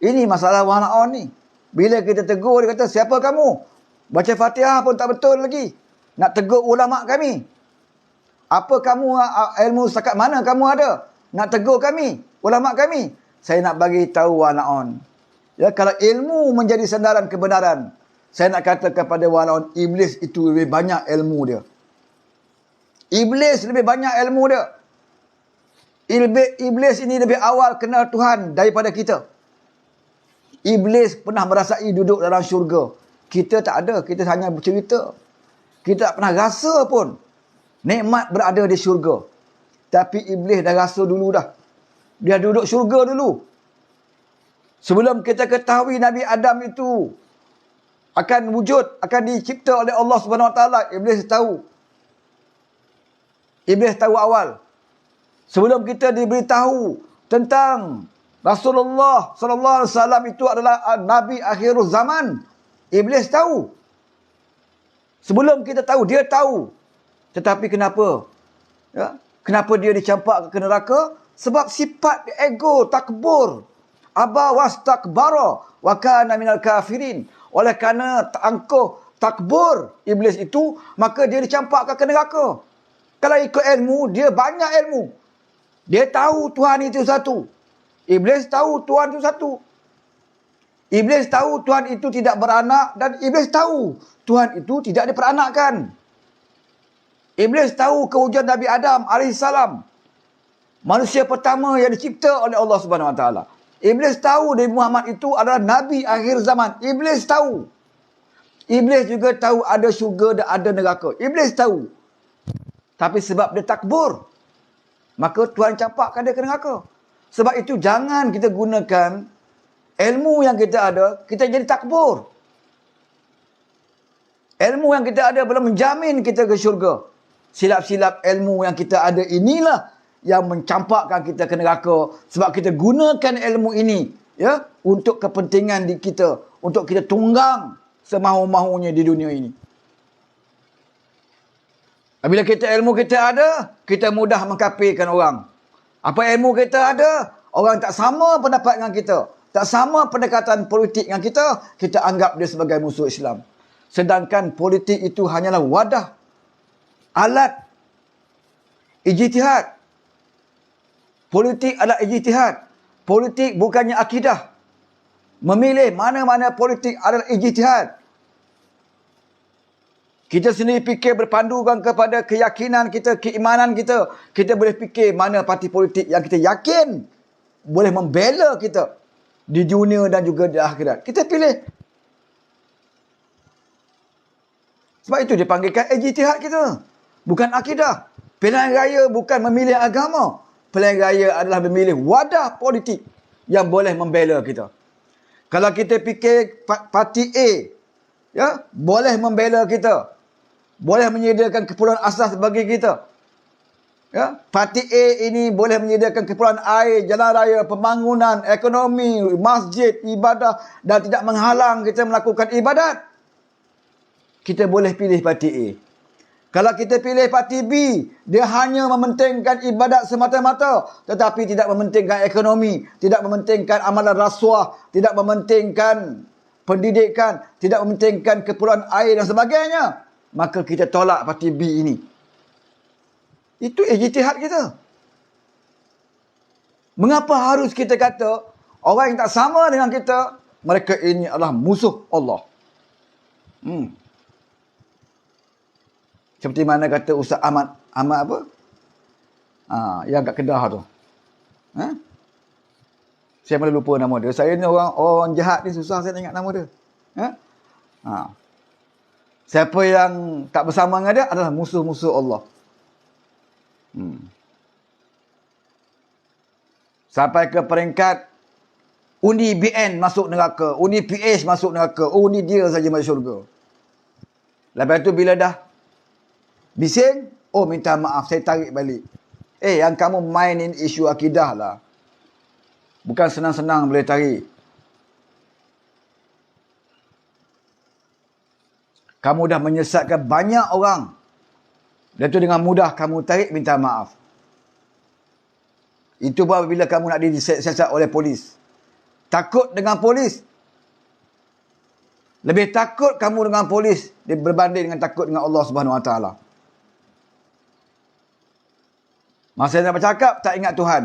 Ini masalah wa'na'on ni. Bila kita tegur, dia kata, siapa kamu? Baca Fatihah pun tak betul lagi. Nak tegur ulama' kami. Apa kamu, ilmu setakat mana kamu ada? Nak tegur kami, ulama' kami. Saya nak bagi tahu wa'na'on. Ya, kalau ilmu menjadi sandaran kebenaran, saya nak kata kepada wa'na'on, iblis itu lebih banyak ilmu dia. Iblis lebih banyak ilmu dia. Iblis ini lebih awal kenal Tuhan daripada kita. Iblis pernah merasai duduk dalam syurga. Kita tak ada. Kita hanya bercerita. Kita tak pernah rasa pun nikmat berada di syurga. Tapi iblis dah rasa dulu dah. Dia duduk syurga dulu. Sebelum kita ketahui Nabi Adam itu akan wujud, akan dicipta oleh Allah Subhanahu Wa Taala, iblis tahu. Iblis tahu awal. Sebelum kita diberitahu tentang Rasulullah sallallahu alaihi wasallam itu adalah nabi akhirul zaman, iblis tahu. Sebelum kita tahu, dia tahu. Tetapi kenapa? Ya, kenapa dia dicampak ke neraka? Sebab sifat ego, takbur. Aba wastakbara wa kana minal kafirin. Oleh kerana angkuh takbur iblis itu, maka dia dicampak ke neraka. Kalau ikut ilmu, dia banyak ilmu. Dia tahu Tuhan itu satu. Iblis tahu Tuhan itu satu. Iblis tahu Tuhan itu tidak beranak dan iblis tahu Tuhan itu tidak diperanakkan. Iblis tahu kewujudan Nabi Adam alaihissalam, manusia pertama yang dicipta oleh Allah Subhanahu Wa Taala. Iblis tahu Nabi Muhammad itu adalah nabi akhir zaman. Iblis tahu. Iblis juga tahu ada syurga dan ada neraka. Iblis tahu. Tapi sebab dia takbur, maka Tuhan campakkan dia ke neraka. Sebab itu jangan kita gunakan ilmu yang kita ada, kita jadi takbur. Ilmu yang kita ada belum menjamin kita ke syurga. Silap-silap ilmu yang kita ada inilah yang mencampakkan kita ke neraka. Sebab kita gunakan ilmu ini, ya, untuk kepentingan di kita, untuk kita tunggang semahu-mahunya di dunia ini. Bila kita ilmu kita ada, kita mudah mengkafirkan orang. Apa ilmu kita ada, orang tak sama pendapat dengan kita, tak sama pendekatan politik dengan kita, kita anggap dia sebagai musuh Islam. Sedangkan politik itu hanyalah wadah, alat ijtihad. Politik adalah ijtihad. Politik bukannya akidah. Memilih mana-mana politik adalah ijtihad. Kita sendiri fikir berpandukan kepada keyakinan kita, keimanan kita. Kita boleh fikir mana parti politik yang kita yakin boleh membela kita di dunia dan juga di akhirat. Kita pilih. Sebab itu dipanggilkan ijtihad kita. Bukan akidah. Pilihan raya bukan memilih agama. Pilihan raya adalah memilih wadah politik yang boleh membela kita. Kalau kita fikir parti A, ya, boleh membela kita, boleh menyediakan keperluan asas bagi kita. Ya, parti A ini boleh menyediakan keperluan air, jalan raya, pembangunan, ekonomi, masjid, ibadah dan tidak menghalang kita melakukan ibadat. Kita boleh pilih parti A. Kalau kita pilih parti B, dia hanya mementingkan ibadat semata-mata, tetapi tidak mementingkan ekonomi, tidak mementingkan amalan rasuah, tidak mementingkan pendidikan, tidak mementingkan keperluan air dan sebagainya, maka kita tolak parti B ini. Itu ijtihad kita. Mengapa harus kita kata orang yang tak sama dengan kita, mereka ini adalah musuh Allah? Seperti mana kata Ustaz Ahmad apa? Yang kat Kedah tu. Saya malah lupa nama dia. Saya ni orang jahat ni susah saya nak ingat nama dia. Siapa yang tak bersama dengan dia adalah musuh-musuh Allah. Sampai ke peringkat undi BN masuk neraka, undi PH masuk neraka, undi dia saja masuk syurga. Lepas tu bila dah bising, oh minta maaf, saya tarik balik. Yang kamu mainin isu akidah lah. Bukan senang-senang boleh tarik. Kamu dah menyesatkan banyak orang. Dan tu dengan mudah kamu tarik minta maaf. Itu apabila kamu nak disiasat oleh polis. takut dengan polis. Lebih takut kamu dengan polis berbanding dengan takut dengan Allah Subhanahu Wa Taala. Masa nak bercakap, tak ingat Tuhan.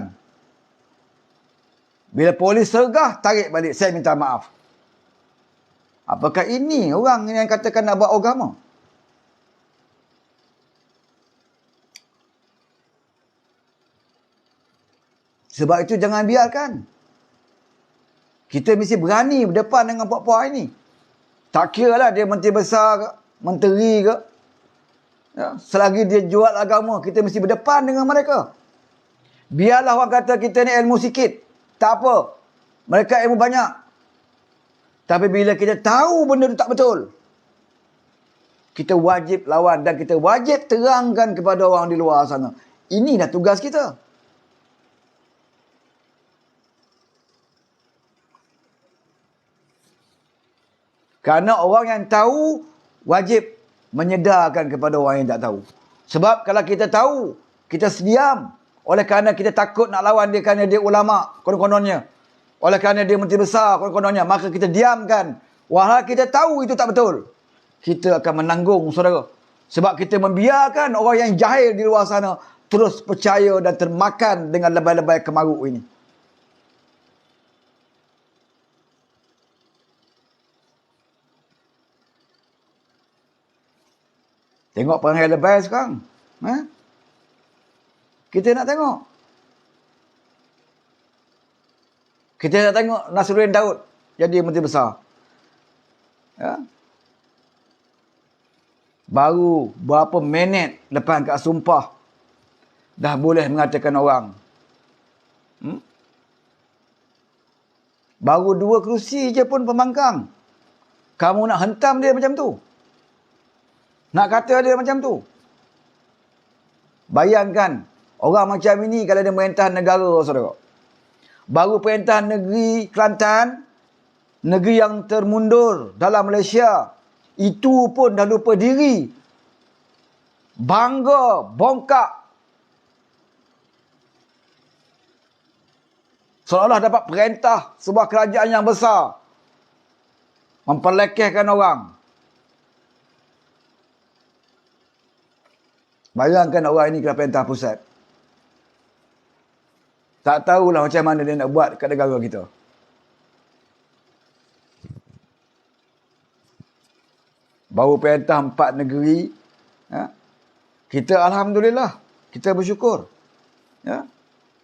Bila polis sergah, tarik balik. Saya minta maaf. Apakah ini orang yang katakan nak buat agama? Sebab itu jangan biarkan. Kita mesti berani berdepan dengan puak-puak ini. Tak kira lah dia menteri besar ke, menteri ke. Ya, selagi dia jual agama, kita mesti berdepan dengan mereka. Biarlah orang kata kita ni ilmu sikit. Tak apa. Mereka ilmu banyak. Tapi bila kita tahu benda itu tak betul, kita wajib lawan dan kita wajib terangkan kepada orang di luar sana. Inilah tugas kita. Kerana orang yang tahu wajib menyedarkan kepada orang yang tak tahu. Sebab kalau kita tahu, kita sediam. Oleh kerana kita takut nak lawan dia kerana dia ulama, konon-kononnya. Oleh kerana dia menteri besar, konon-kononnya. Maka kita diamkan. Walau kita tahu itu tak betul, kita akan menanggung, saudara. Sebab kita membiarkan orang yang jahil di luar sana terus percaya dan termakan dengan lebay-lebay kemaruk ini. Tengok perangai lebay sekarang. Kita nak tengok. Kita nak tengok Nasruddin Daud jadi menteri besar. Ya. Baru berapa minit lepas kat sumpah, dah boleh mengatakan orang. Baru 2 kerusi je pun pembangkang. Kamu nak hentam dia macam tu? Nak kata dia macam tu? Bayangkan, orang macam ini kalau dia merintah negara, saudara. Baru perintah negeri Kelantan, negeri yang termundur dalam Malaysia, itu pun dah lupa diri. Bangga, bongkak. Seolah-olah dapat perintah sebuah kerajaan yang besar. Memperlekehkan orang. Bayangkan orang ini kena perintah pusat. Tak tahulah macam mana dia nak buat kat negara kita. Baru perintah 4 negeri. Ya. Kita Alhamdulillah. Kita bersyukur. Ya.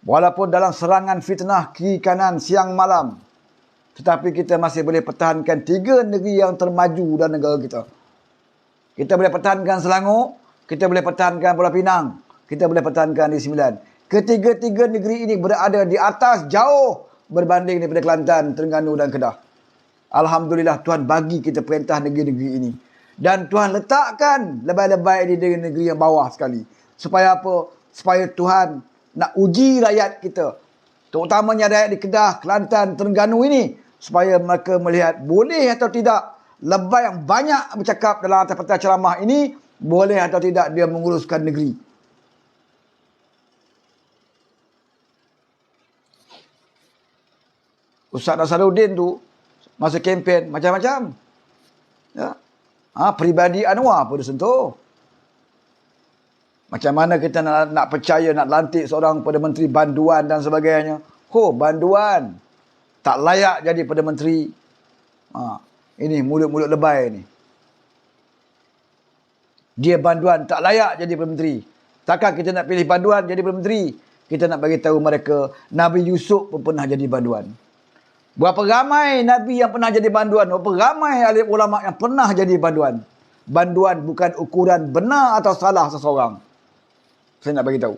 Walaupun dalam serangan fitnah kiri kanan siang malam. Tetapi kita masih boleh pertahankan 3 negeri yang termaju dalam negara kita. Kita boleh pertahankan Selangor. Kita boleh pertahankan Pulau Pinang. Kita boleh pertahankan di Sembilan. Ketiga-tiga negeri ini berada di atas jauh berbanding daripada Kelantan, Terengganu dan Kedah. Alhamdulillah Tuhan bagi kita perintah negeri-negeri ini. Dan Tuhan letakkan lebay-lebay di negeri yang bawah sekali. Supaya apa? Supaya Tuhan nak uji rakyat kita. Terutamanya rakyat di Kedah, Kelantan, Terengganu ini. Supaya mereka melihat boleh atau tidak lebay yang banyak bercakap dalam atas pentas ceramah ini, boleh atau tidak dia menguruskan negeri. Ustaz Nasruddin tu masa kempen macam-macam. Ya. Peribadi Anwar pun disentuh. Macam mana kita nak percaya nak lantik seorang Perdana Menteri banduan dan sebagainya. Banduan. Tak layak jadi Perdana Menteri. Ini mulut-mulut lebay ni. Dia banduan tak layak jadi Perdana Menteri. Takkan kita nak pilih banduan jadi Perdana Menteri? Kita nak bagi tahu mereka Nabi Yusuf pun pernah jadi banduan. Berapa ramai Nabi yang pernah jadi banduan? Berapa ramai alim ulama yang pernah jadi banduan? Banduan bukan ukuran benar atau salah seseorang. Saya nak bagi tahu.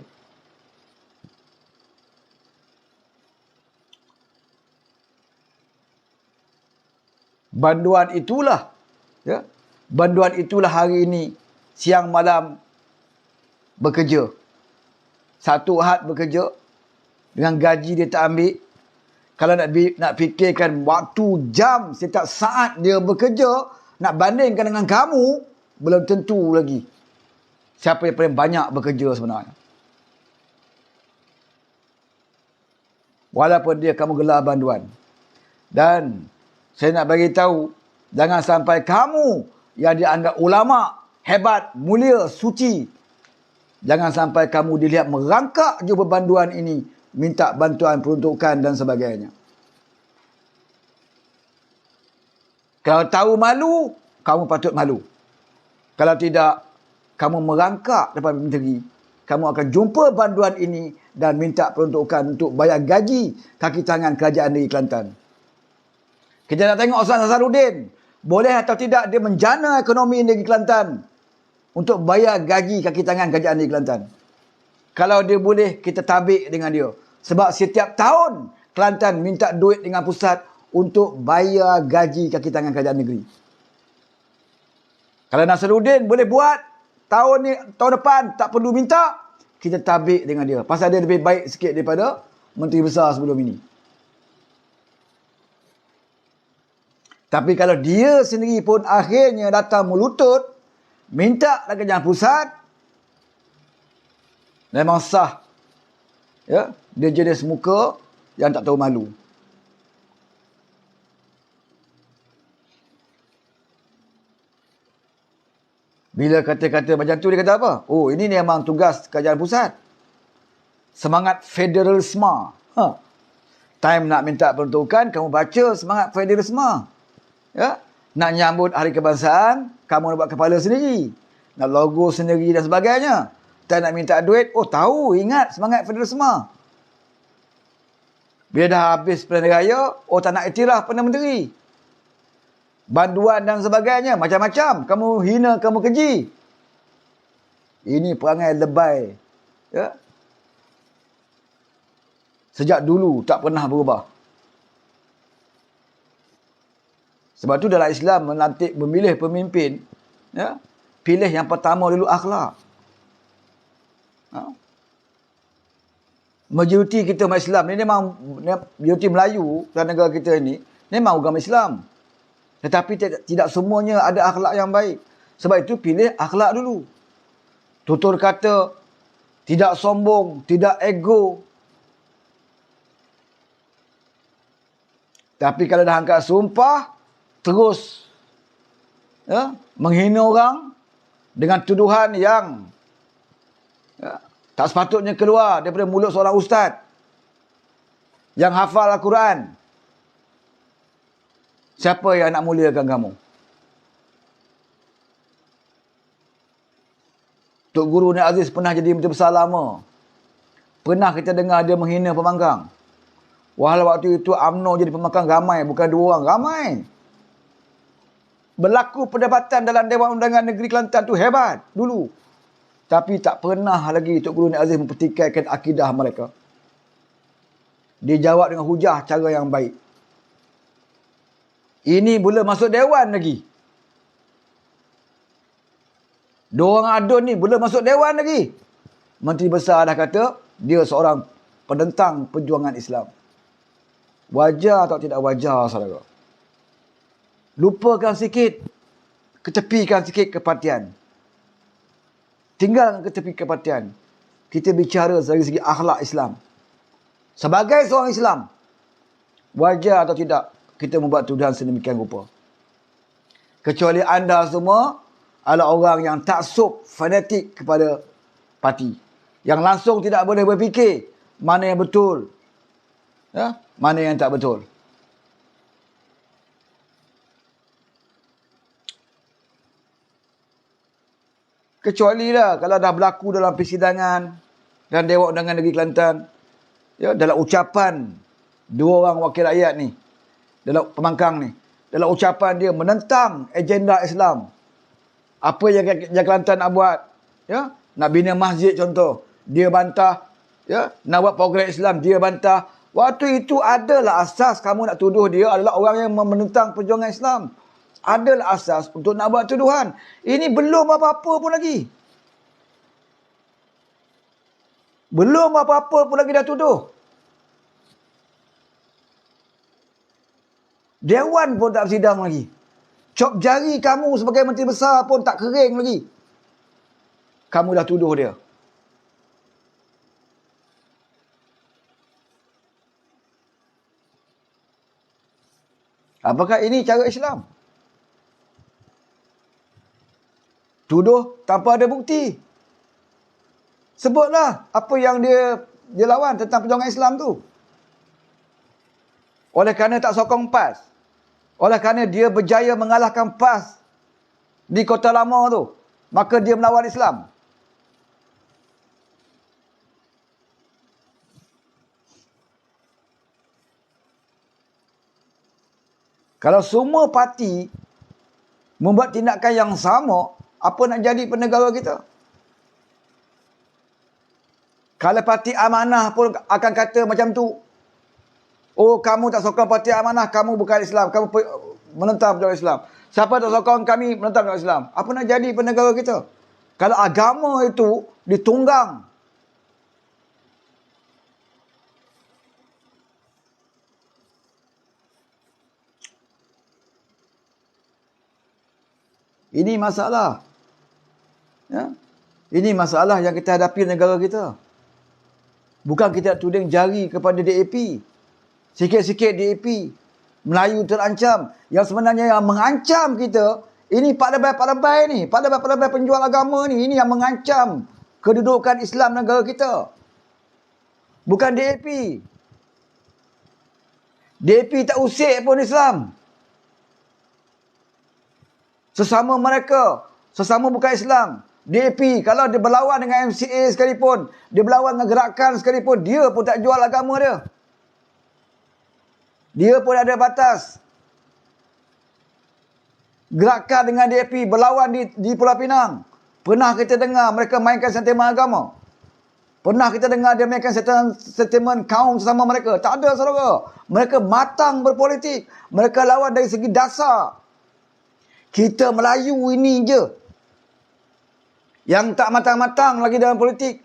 Banduan itulah, ya, banduan itulah hari ini siang malam bekerja. Satu Ahad bekerja dengan gaji dia tak ambil. Kalau nak fikirkan waktu, jam, setiap saat dia bekerja, nak bandingkan dengan kamu, belum tentu lagi siapa yang paling banyak bekerja sebenarnya. Walaupun dia kamu gelar banduan. Dan saya nak bagi tahu, jangan sampai kamu yang dianggap ulama, hebat, mulia, suci, jangan sampai kamu dilihat merangkak je berbanduan ini, minta bantuan peruntukan dan sebagainya. Kalau tahu malu, kamu patut malu. Kalau tidak, kamu merangkak depan menteri, kamu akan jumpa banduan ini dan minta peruntukan untuk bayar gaji kaki tangan kerajaan negeri Kelantan. Kita nak tengok Ustaz Nazaruddin, boleh atau tidak dia menjana ekonomi negeri Kelantan untuk bayar gaji kaki tangan kerajaan negeri Kelantan. Kalau dia boleh, kita tabik dengan dia. Sebab setiap tahun, Kelantan minta duit dengan pusat untuk bayar gaji kaki tangan kerajaan negeri. Kalau Nazaruddin boleh buat, tahun depan tak perlu minta, kita tabik dengan dia. Pasal dia lebih baik sikit daripada menteri besar sebelum ini. Tapi kalau dia sendiri pun akhirnya datang melutut, minta dekat kerajaan pusat, memang sah. Ya, dia jenis muka yang tak tahu malu. Bila kata-kata macam tu, dia kata apa? Oh, ini memang tugas kerajaan pusat. Semangat federalisme. Time nak minta peruntukan, kamu baca semangat federalisme. Ya? Nak nyambut hari kebangsaan, kamu nak buat kepala sendiri. Nak logo sendiri dan sebagainya. Tak nak minta duit, oh tahu, ingat semangat federalisme. Bila dah habis pilihan raya, oh tak nak iktiraf Perdana Menteri. Banduan dan sebagainya, macam-macam. Kamu hina, kamu keji. Ini perangai lebay. Ya? Sejak dulu tak pernah berubah. Sebab tu dalam Islam memilih pemimpin, ya, pilih yang pertama dulu akhlak. Majoriti kita umat Islam ni memang, majoriti Melayu dalam negara kita ini memang agama Islam. Tetapi tidak semuanya ada akhlak yang baik. Sebab itu pilih akhlak dulu. Tutur kata, tidak sombong, tidak ego. Tapi kalau dah angkat sumpah, terus menghina orang dengan tuduhan yang tak sepatutnya keluar daripada mulut seorang ustaz yang hafal Al-Quran. Siapa yang nak muliakan kamu? Tok Guru Nik Aziz pernah jadi menteri besar lama. Pernah kita dengar dia menghina pembangkang. Walau waktu itu UMNO jadi pembangkang ramai, bukan 2 orang, ramai. Berlaku perdebatan dalam Dewan Undangan Negeri Kelantan tu hebat dulu. Tapi tak pernah lagi Tok Guru Nik Aziz mempertikaikan akidah mereka. Dia jawab dengan hujah cara yang baik. Ini belum masuk dewan lagi. 2 orang adun ni belum masuk dewan lagi. Menteri besar dah kata dia seorang penentang perjuangan Islam. Wajar atau tidak wajar, saudara? Lupakan sikit, ketepikan sikit kepartian. Tinggalkan ketepi kepartian. Kita bicara dari segi akhlak Islam. Sebagai seorang Islam, wajar atau tidak kita membuat tuduhan sedemikian rupa. Kecuali anda semua adalah orang yang taksub, fanatik kepada parti. Yang langsung tidak boleh berfikir mana yang betul, ya, mana yang tak betul. Kecuali lah kalau dah berlaku dalam persidangan dan Dewan Undangan Negeri Kelantan, ya, dalam ucapan 2 orang wakil rakyat ni, dalam pembangkang ni, dalam ucapan dia menentang agenda Islam. Apa yang Kelantan nak buat, ya, nak bina masjid contoh, dia bantah, ya, nak buat program Islam, dia bantah. Waktu itu adalah asas kamu nak tuduh dia adalah orang yang menentang perjuangan Islam. Adalah asas untuk nak buat tuduhan. Ini belum apa-apa pun lagi. Belum apa-apa pun lagi dah tuduh. Dewan pun tak bersidang lagi. Cop jari kamu sebagai menteri besar pun tak kering lagi. Kamu dah tuduh dia. Apakah ini cara Islam? Tuduh tanpa ada bukti. Sebutlah apa yang dia lawan tentang perjuangan Islam tu. Oleh kerana tak sokong PAS. Oleh kerana dia berjaya mengalahkan PAS di Kota Lama tu, maka dia melawan Islam. Kalau semua parti membuat tindakan yang sama, apa nak jadi penegara kita? Kalau parti amanah pun akan kata macam tu. Oh, kamu tak sokong parti amanah, kamu bukan Islam, kamu menentang perjuangan Islam. Siapa tak sokong kami menentang perjuangan Islam? Apa nak jadi penegara kita? Kalau agama itu ditunggang, ini masalah. Ya? Ini masalah yang kita hadapi negara kita. Bukan kita tuding jari kepada DAP. Sikit-sikit DAP. Melayu terancam. Yang sebenarnya yang mengancam kita, ini Pak Lebay ni. Pak Lebay penjual agama ni. Ini yang mengancam kedudukan Islam negara kita. Bukan DAP. DAP tak usik pun Islam. Sesama mereka, sesama bukan Islam. DAP, kalau dia berlawan dengan MCA sekalipun, dia berlawan dengan gerakan sekalipun, dia pun tak jual agama dia. Dia pun ada batas. Gerakan dengan DAP berlawan di Pulau Pinang. Pernah kita dengar mereka mainkan sentimen agama? Pernah kita dengar dia mainkan sentimen kaum sesama mereka? Tak ada, saudara. Mereka matang berpolitik. Mereka lawan dari segi dasar. Kita Melayu ini je yang tak matang-matang lagi dalam politik.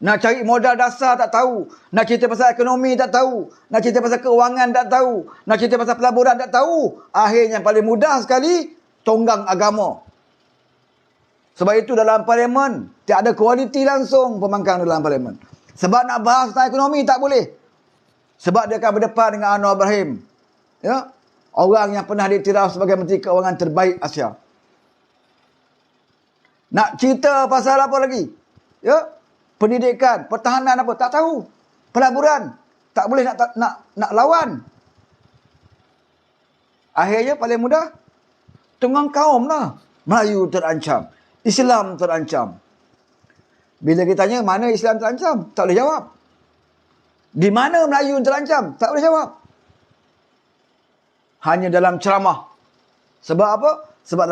Nak cari modal dasar tak tahu. Nak cerita pasal ekonomi tak tahu. Nak cerita pasal keuangan tak tahu. Nak cerita pasal pelaburan tak tahu. Akhirnya paling mudah sekali, tonggang agama. Sebab itu dalam parlimen, tak ada kualiti langsung pembangkang dalam parlimen. Sebab nak bahas tentang ekonomi tak boleh. Sebab dia akan berdepan dengan Anwar Ibrahim. Ya? Orang yang pernah diiktiraf sebagai Menteri Keuangan terbaik Asia. Nak cerita pasal apa lagi? Ya? Pendidikan, pertahanan apa? Tak tahu. Pelaburan, tak boleh nak lawan. Akhirnya paling mudah, tunggang kaum lah. Melayu terancam. Islam terancam. Bila kita tanya, mana Islam terancam? Tak boleh jawab. Di mana Melayu terancam? Tak boleh jawab. Hanya dalam ceramah. Sebab apa? Sebab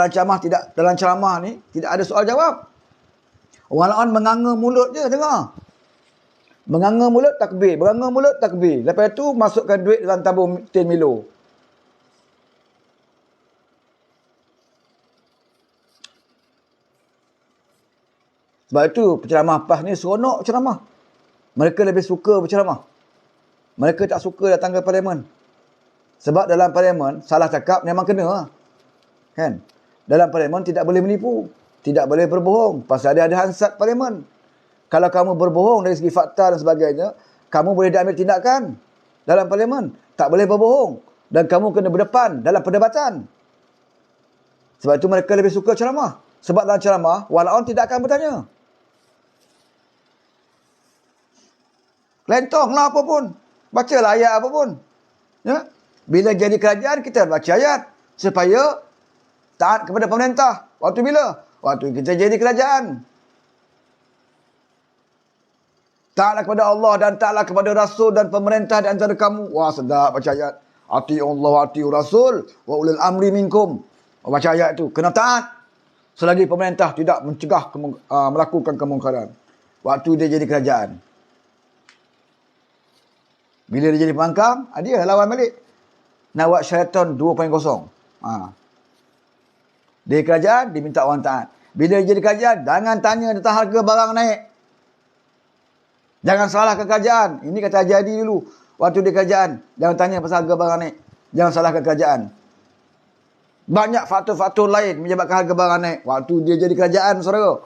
dalam ceramah ni tidak ada soal jawab. Orang lain menganga mulut je, dengar. Menganga mulut takbir, menganga mulut takbir. Lepas tu masukkan duit dalam tabung tin Milo. Sebab itu penceramah PAS ni seronok ceramah. Mereka lebih suka berceramah. Mereka tak suka datang ke parlimen. Sebab dalam parlimen, salah cakap memang kena. Kan? Dalam parlimen tidak boleh menipu. Tidak boleh berbohong. Pasal dia ada hansat parlimen. Kalau kamu berbohong dari segi fakta dan sebagainya, kamu boleh diambil tindakan dalam parlimen. Tak boleh berbohong. Dan kamu kena berdepan dalam perdebatan. Sebab itu mereka lebih suka ceramah. Sebab dalam ceramah, walaupun tidak akan bertanya. Lentong lah apa pun. Bacalah ayat apa pun. Ya? Bila jadi kerajaan, kita baca ayat. Supaya taat kepada pemerintah. Waktu bila? Waktu kita jadi kerajaan. Taatlah kepada Allah dan taatlah kepada Rasul dan pemerintah di antara kamu. Wah, sedap baca ayat. Ati'u Allah wa ati'u Rasul wa ulil amri minkum. Baca ayat itu. Kena taat. Selagi pemerintah tidak mencegah melakukan kemungkaran. Waktu dia jadi kerajaan. Bila dia jadi pembangkang, dia lawan balik. Nak buat syaitan 2.0. Dia kerajaan, dia minta orang taat. Bila dia jadi kerajaan, jangan tanya tentang harga barang naik. Jangan salahkan kerajaan. Ini kata Haji Hadi dulu. Waktu dia kerajaan, jangan tanya pasal harga barang naik. Jangan salahkan kerajaan. Banyak faktor-faktor lain menyebabkan harga barang naik. Waktu dia jadi kerajaan, saudara.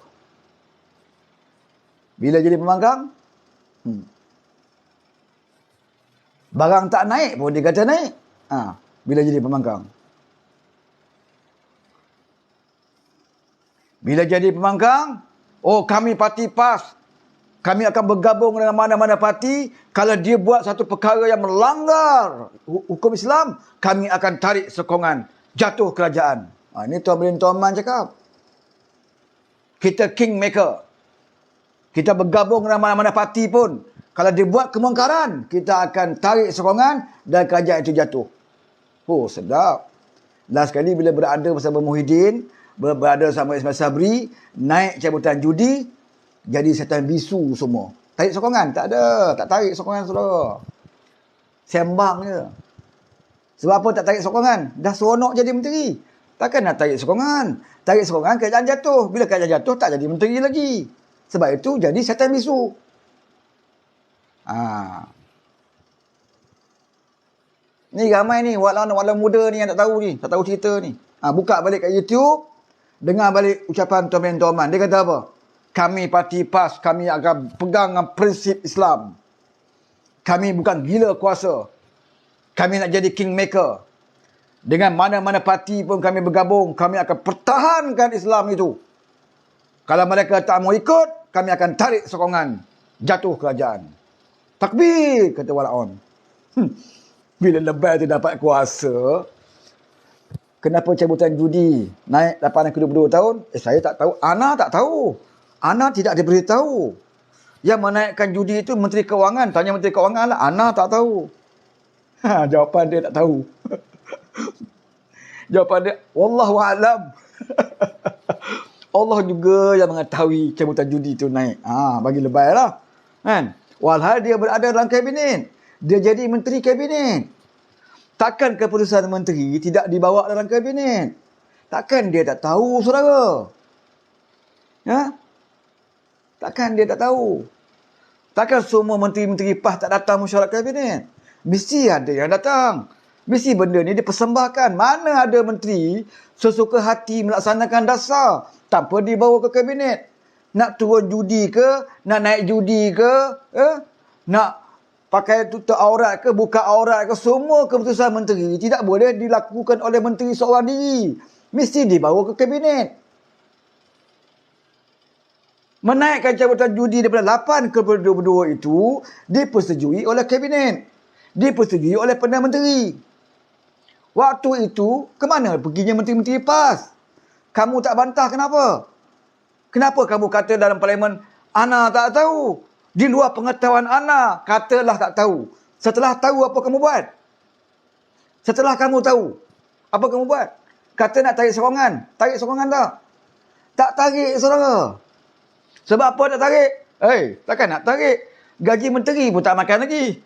Bila jadi pembangkang, barang tak naik pun dia kata naik. bila jadi pembangkang. Bila jadi pembangkang, oh kami parti PAS, kami akan bergabung dengan mana-mana parti. Kalau dia buat satu perkara yang melanggar hukum Islam, kami akan tarik sokongan, jatuh kerajaan. Ini Tuan Bin Tuan Man cakap. Kita kingmaker. Kita bergabung dengan mana-mana parti pun, kalau dia buat kemungkaran, kita akan tarik sokongan dan kerajaan itu jatuh. Oh, sedap. Last sekali bila berada bersama Muhyiddin, berada sama Ismail Sabri, naik cabutan judi, jadi setan bisu semua. Tarik sokongan? Tak ada. Tak tarik sokongan, saudara. Sembang je. Sebab apa tak tarik sokongan? Dah seronok jadi menteri. Takkan nak tarik sokongan? Tarik sokongan, kerajaan jatuh. Bila kerajaan jatuh, tak jadi menteri lagi. Sebab itu jadi setan bisu. Ni ramai ni, walau muda ni yang tak tahu ni. Tak tahu cerita ni. Buka balik kat YouTube, dengar balik ucapan Tuan Bin Tuan Man. Dia kata apa? Kami parti PAS, kami akan pegang dengan prinsip Islam. Kami bukan gila kuasa. Kami nak jadi kingmaker. Dengan mana-mana parti pun kami bergabung, kami akan pertahankan Islam itu. Kalau mereka tak mau ikut, kami akan tarik sokongan, jatuh kerajaan. Takbir, kata Walaon. Bila lebay tu dapat kuasa, kenapa cabutan judi naik 8 ke 22 tahun? Saya tak tahu. Ana tak tahu. Ana tidak diberitahu. Yang menaikkan judi itu Menteri Kewangan. Tanya Menteri Kewangan lah. Ana tak tahu. Jawapan dia tak tahu. Jawapan dia, Wallahualam. Allah juga yang mengetahui cabutan judi itu naik. Bagi lebay lah. Kan? Walhal dia berada dalam kabinet. Dia jadi menteri kabinet. Takkan keputusan menteri tidak dibawa dalam kabinet? Takkan dia tak tahu, saudara? Takkan dia tak tahu? Takkan semua menteri-menteri PAS tak datang mesyuarat kabinet? Mesti ada yang datang. Mesti benda ni dipersembahkan. Mana ada menteri sesuka hati melaksanakan dasar tanpa dibawa ke kabinet? Nak turun judi ke? Nak naik judi ke? Nak pakai tutup aurat ke? Buka aurat ke? Semua keputusan menteri tidak boleh dilakukan oleh menteri seorang diri. Mesti dibawa ke kabinet. Menaikkan cabutan judi daripada 8 ke 22 itu dipersetujui oleh kabinet. Dipersetujui oleh Perdana Menteri. Waktu itu, ke mana perginya menteri-menteri PAS? Kamu tak bantah kenapa? Kenapa kamu kata dalam parlimen, Ana tak tahu? Di luar pengetahuan Ana, katalah tak tahu. Setelah tahu, apa kamu buat? Setelah kamu tahu, apa kamu buat? Kata nak tarik sokongan. Tarik sokongan tak? Tak tarik, saudara. Sebab apa tak tarik? Takkan nak tarik. Gaji menteri pun tak makan lagi.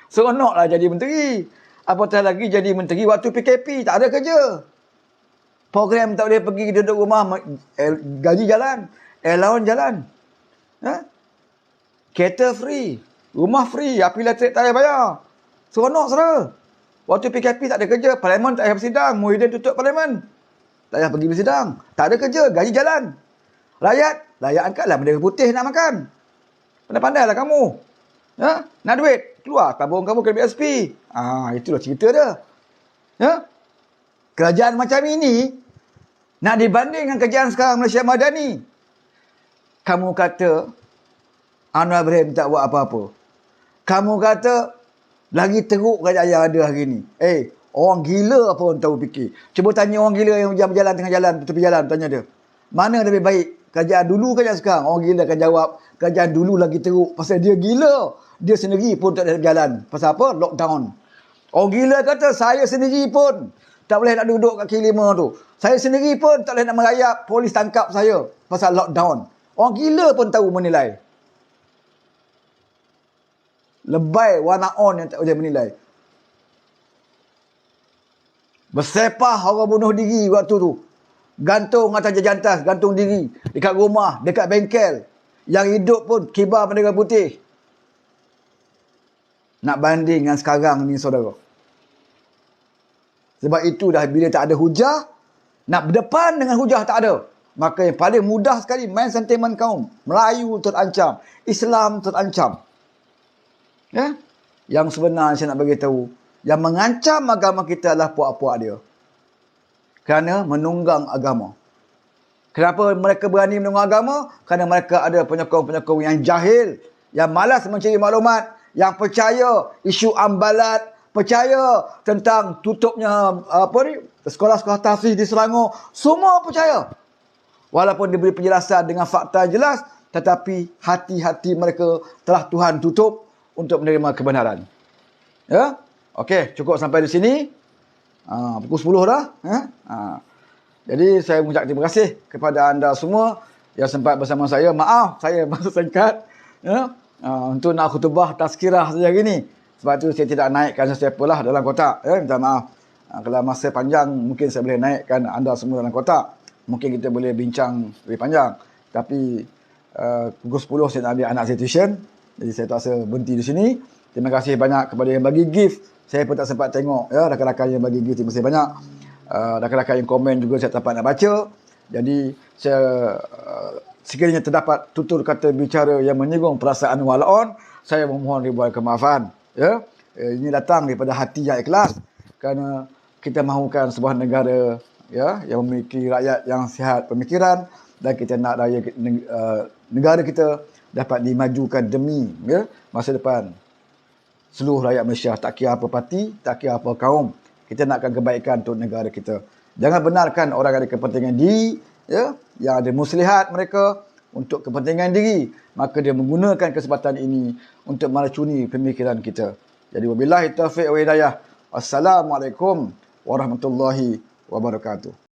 Seronoklah jadi menteri. Apatah lagi jadi menteri waktu PKP. Tak ada kerja. Program tak boleh pergi duduk rumah. Gaji jalan. Allowance jalan. Kereta free. Rumah free. Api elektrik tak payah bayar. Seronok, saudara. Waktu PKP tak ada kerja. Parlimen tak payah bersidang. Muhyiddin tutup parlimen. Tak payah pergi bersidang. Tak ada kerja. Gaji jalan. Rakyat angkatlah bendera putih nak makan. Pandai-pandailah kamu. Nak duit? Keluar tabung kamu ke BSP. Itulah cerita dia. Kerajaan macam ini nak dibanding dengan kerajaan sekarang Malaysia Madani. Kamu kata Anwar Ibrahim tak buat apa-apa. Kamu kata lagi teruk kerajaan yang ada hari ni. Orang gila apa orang tahu fikir. Cuba tanya orang gila yang berjalan tengah jalan, tepi jalan, tanya dia. Mana lebih baik? Kerajaan dulu kerajaan sekarang? Orang gila akan jawab, kerajaan dulu lagi teruk. Pasal dia gila. Dia sendiri pun tak ada jalan. Pasal apa? Lockdown. Orang gila kata, saya sendiri pun tak boleh nak duduk kat kaki lima tu. Saya sendiri pun tak boleh nak merayap, polis tangkap saya. Pasal lockdown. Orang gila pun tahu menilai. Lebay warna on yang tak boleh menilai. Bersepah orang bunuh diri waktu tu. Gantung atas jejantas, gantung diri. Dekat rumah, dekat bengkel. Yang hidup pun kibar bendera putih. Nak banding dengan sekarang ni, saudara. Sebab itu dah bila tak ada hujah, nak berdepan dengan hujah tak ada. Maka yang paling mudah sekali main sentimen kaum. Melayu terancam. Islam terancam. Yang sebenar saya nak bagi tahu. Yang mengancam agama kita adalah puak-puak dia. Kerana menunggang agama. Kenapa mereka berani menunggang agama? Kerana mereka ada penyokong-penyokong yang jahil, yang malas mencari maklumat, yang percaya isu ambalat, percaya tentang tutupnya sekolah-sekolah tahfiz di Selangor. Semua percaya. Walaupun diberi penjelasan dengan fakta jelas, tetapi hati-hati mereka telah Tuhan tutup untuk menerima kebenaran. Ya? Okey, cukup sampai di sini. Pukul 10 dah. Jadi saya mengucap terima kasih kepada anda semua yang sempat bersama saya. Maaf saya masa singkat. Ya? Untuk nak khutbah tazkirah saja gini. Sebab tu saya tidak naikkan sesiapa lah dalam kotak. Ya? Minta maaf. Kalau masa panjang mungkin saya boleh naikkan anda semua dalam kotak. Mungkin kita boleh bincang lebih panjang. Tapi pukul 10 saya nak ambil anak saya tuition. Jadi saya terpaksa berhenti di sini. Terima kasih banyak kepada yang bagi gift. Saya pun tak sempat tengok. Ya, rakan-rakan yang bagi gift, terima kasih banyak. Rakan-rakan yang komen juga saya tak dapat nak baca. Jadi saya sekiranya terdapat tutur kata bicara yang menyinggung perasaan walaun, saya memohon ribuan kemaafan. Ya, ini datang daripada hati yang ikhlas. Kerana kita mahukan sebuah negara, ya, yang memiliki rakyat yang sihat pemikiran, dan kita nak negara kita dapat dimajukan demi, ya, masa depan seluruh rakyat Malaysia, tak kira apa parti, tak kira apa kaum. Kita nakkan kebaikan untuk negara kita. Jangan benarkan orang ada kepentingan diri, ya, yang ada muslihat mereka untuk kepentingan diri, maka dia menggunakan kesempatan ini untuk meracuni pemikiran kita. Jadi wabillahi taufiq wa hidayah. Assalamualaikum warahmatullahi wabarakatuh.